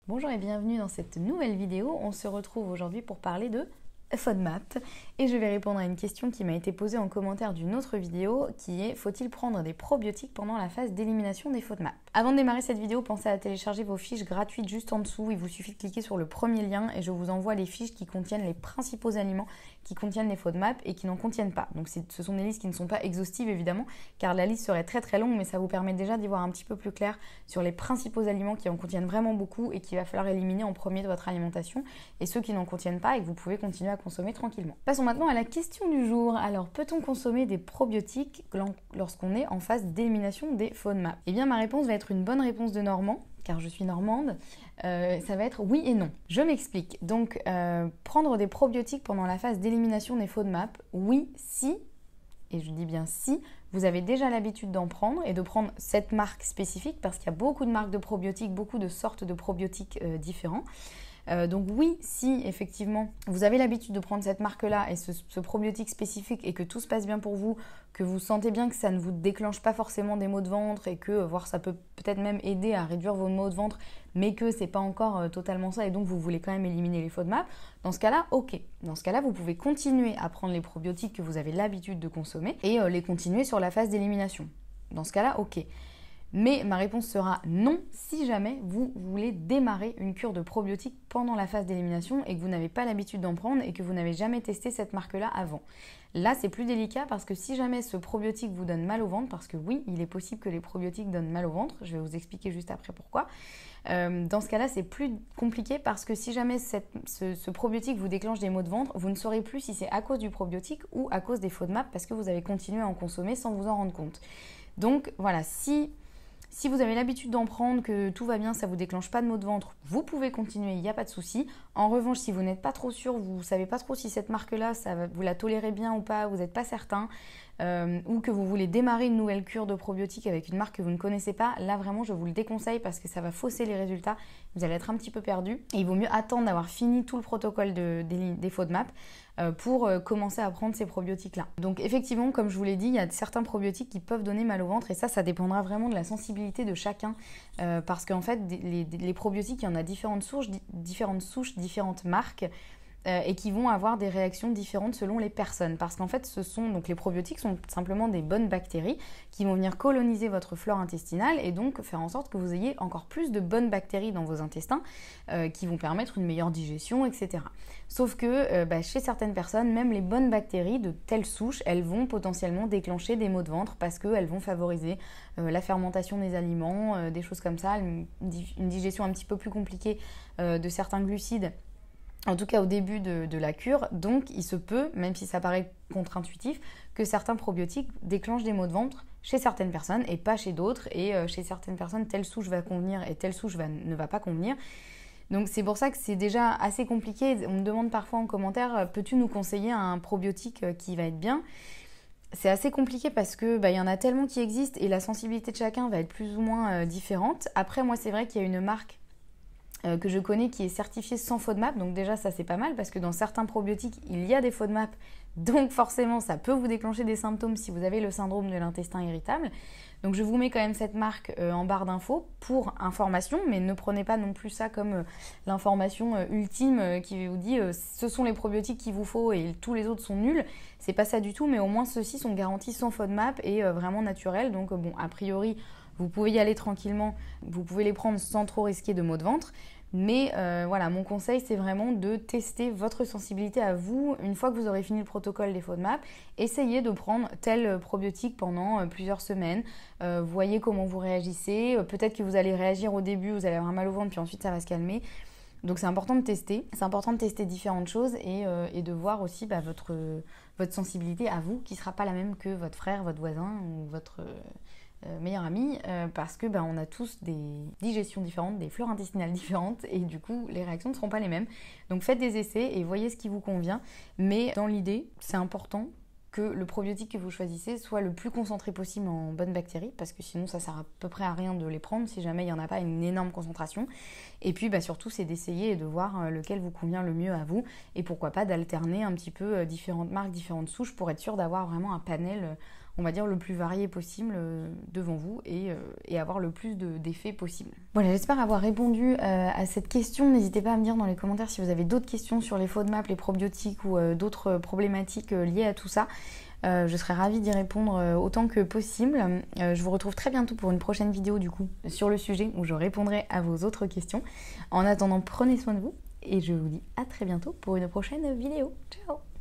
Bonjour et bienvenue dans cette nouvelle vidéo. On se retrouve aujourd'hui pour parler de FODMAP et je vais répondre à une question qui m'a été posée en commentaire d'une autre vidéo qui est: faut-il prendre des probiotiques pendant la phase d'élimination des FODMAP? Avant de démarrer cette vidéo, pensez à télécharger vos fiches gratuites juste en dessous. Il vous suffit de cliquer sur le premier lien et je vous envoie les fiches qui contiennent les principaux aliments qui contiennent les FODMAP et qui n'en contiennent pas. Donc ce sont des listes qui ne sont pas exhaustives évidemment, car la liste serait très longue, mais ça vous permet déjà d'y voir un petit peu plus clair sur les principaux aliments qui en contiennent vraiment beaucoup et qu'il va falloir éliminer en premier de votre alimentation, et ceux qui n'en contiennent pas et que vous pouvez continuer à consommer tranquillement. Passons maintenant à la question du jour. Alors, peut-on consommer des probiotiques lorsqu'on est en phase d'élimination des FODMAP? Eh bien, ma réponse va être une bonne réponse de Normand, car je suis normande. Ça va être oui et non. Je m'explique. Donc, prendre des probiotiques pendant la phase d'élimination des FODMAP, oui, si, et je dis bien si, vous avez déjà l'habitude d'en prendre et de prendre cette marque spécifique, parce qu'il y a beaucoup de marques de probiotiques, beaucoup de sortes de probiotiques différents. Donc oui, si effectivement vous avez l'habitude de prendre cette marque-là et ce probiotique spécifique et que tout se passe bien pour vous, que vous sentez bien que ça ne vous déclenche pas forcément des maux de ventre et que voire ça peut peut-être même aider à réduire vos maux de ventre, mais que c'est pas encore totalement ça et donc vous voulez quand même éliminer les FODMAP, dans ce cas-là, ok. Dans ce cas-là, vous pouvez continuer à prendre les probiotiques que vous avez l'habitude de consommer et les continuer sur la phase d'élimination. Dans ce cas-là, ok. Mais ma réponse sera non si jamais vous voulez démarrer une cure de probiotiques pendant la phase d'élimination et que vous n'avez pas l'habitude d'en prendre et que vous n'avez jamais testé cette marque-là avant. Là, c'est plus délicat parce que si jamais ce probiotique vous donne mal au ventre, parce que oui, il est possible que les probiotiques donnent mal au ventre, je vais vous expliquer juste après pourquoi. Dans ce cas-là, c'est plus compliqué parce que si jamais ce probiotique vous déclenche des maux de ventre, vous ne saurez plus si c'est à cause du probiotique ou à cause des FODMAP parce que vous avez continué à en consommer sans vous en rendre compte. Donc voilà, si vous avez l'habitude d'en prendre, que tout va bien, ça ne vous déclenche pas de maux de ventre, vous pouvez continuer, il n'y a pas de souci. En revanche, si vous n'êtes pas trop sûr, vous ne savez pas trop si cette marque-là, vous la tolérez bien ou pas, vous n'êtes pas certain, ou que vous voulez démarrer une nouvelle cure de probiotiques avec une marque que vous ne connaissez pas, là vraiment je vous le déconseille parce que ça va fausser les résultats, vous allez être un petit peu perdu. Et il vaut mieux attendre d'avoir fini tout le protocole des FODMAP pour commencer à prendre ces probiotiques-là. Donc effectivement, comme je vous l'ai dit, il y a certains probiotiques qui peuvent donner mal au ventre et ça dépendra vraiment de la sensibilité de chacun parce qu'en fait, les probiotiques, il y en a différentes souches, différentes marques et qui vont avoir des réactions différentes selon les personnes. Parce qu'en fait, donc les probiotiques sont simplement des bonnes bactéries qui vont venir coloniser votre flore intestinale et donc faire en sorte que vous ayez encore plus de bonnes bactéries dans vos intestins qui vont permettre une meilleure digestion, etc. Sauf que chez certaines personnes, même les bonnes bactéries de telles souches, elles vont potentiellement déclencher des maux de ventre parce qu'elles vont favoriser la fermentation des aliments, des choses comme ça, une digestion un petit peu plus compliquée de certains glucides. En tout cas au début de la cure, donc il se peut, même si ça paraît contre-intuitif, que certains probiotiques déclenchent des maux de ventre chez certaines personnes et pas chez d'autres. Et chez certaines personnes, telle souche va convenir et telle souche ne va pas convenir. Donc c'est pour ça que c'est déjà assez compliqué. On me demande parfois en commentaire, peux-tu nous conseiller un probiotique qui va être bien ? C'est assez compliqué parce que y en a tellement qui existent et la sensibilité de chacun va être plus ou moins différente. Après, moi, c'est vrai qu'il y a une marque que je connais qui est certifiée sans FODMAP, donc déjà ça c'est pas mal parce que dans certains probiotiques il y a des FODMAP, donc forcément ça peut vous déclencher des symptômes si vous avez le syndrome de l'intestin irritable. Donc je vous mets quand même cette marque en barre d'infos pour information, mais ne prenez pas non plus ça comme l'information ultime qui vous dit ce sont les probiotiques qu'il vous faut et tous les autres sont nuls. C'est pas ça du tout, mais au moins ceux-ci sont garantis sans FODMAP et vraiment naturels, donc bon, a priori vous pouvez y aller tranquillement, vous pouvez les prendre sans trop risquer de maux de ventre. Mais voilà, mon conseil, c'est vraiment de tester votre sensibilité à vous. Une fois que vous aurez fini le protocole des FODMAP, essayez de prendre tel probiotique pendant plusieurs semaines. Voyez comment vous réagissez. Peut-être que vous allez réagir au début, vous allez avoir mal au ventre, puis ensuite ça va se calmer. Donc c'est important de tester. C'est important de tester différentes choses et de voir aussi votre sensibilité à vous, qui ne sera pas la même que votre frère, votre voisin ou votre meilleur ami, parce que on a tous des digestions différentes, des flores intestinales différentes et du coup les réactions ne seront pas les mêmes. Donc faites des essais et voyez ce qui vous convient, mais dans l'idée c'est important que le probiotique que vous choisissez soit le plus concentré possible en bonnes bactéries, parce que sinon ça sert à peu près à rien de les prendre si jamais il n'y en a pas une énorme concentration. Et puis surtout c'est d'essayer et de voir lequel vous convient le mieux à vous, et pourquoi pas d'alterner un petit peu différentes marques, différentes souches pour être sûr d'avoir vraiment un panel on va dire, le plus varié possible devant vous et avoir le plus d'effets possible. Voilà, j'espère avoir répondu à cette question. N'hésitez pas à me dire dans les commentaires si vous avez d'autres questions sur les FODMAP, les probiotiques ou d'autres problématiques liées à tout ça. Je serais ravie d'y répondre autant que possible. Je vous retrouve très bientôt pour une prochaine vidéo du coup sur le sujet où je répondrai à vos autres questions. En attendant, prenez soin de vous et je vous dis à très bientôt pour une prochaine vidéo. Ciao!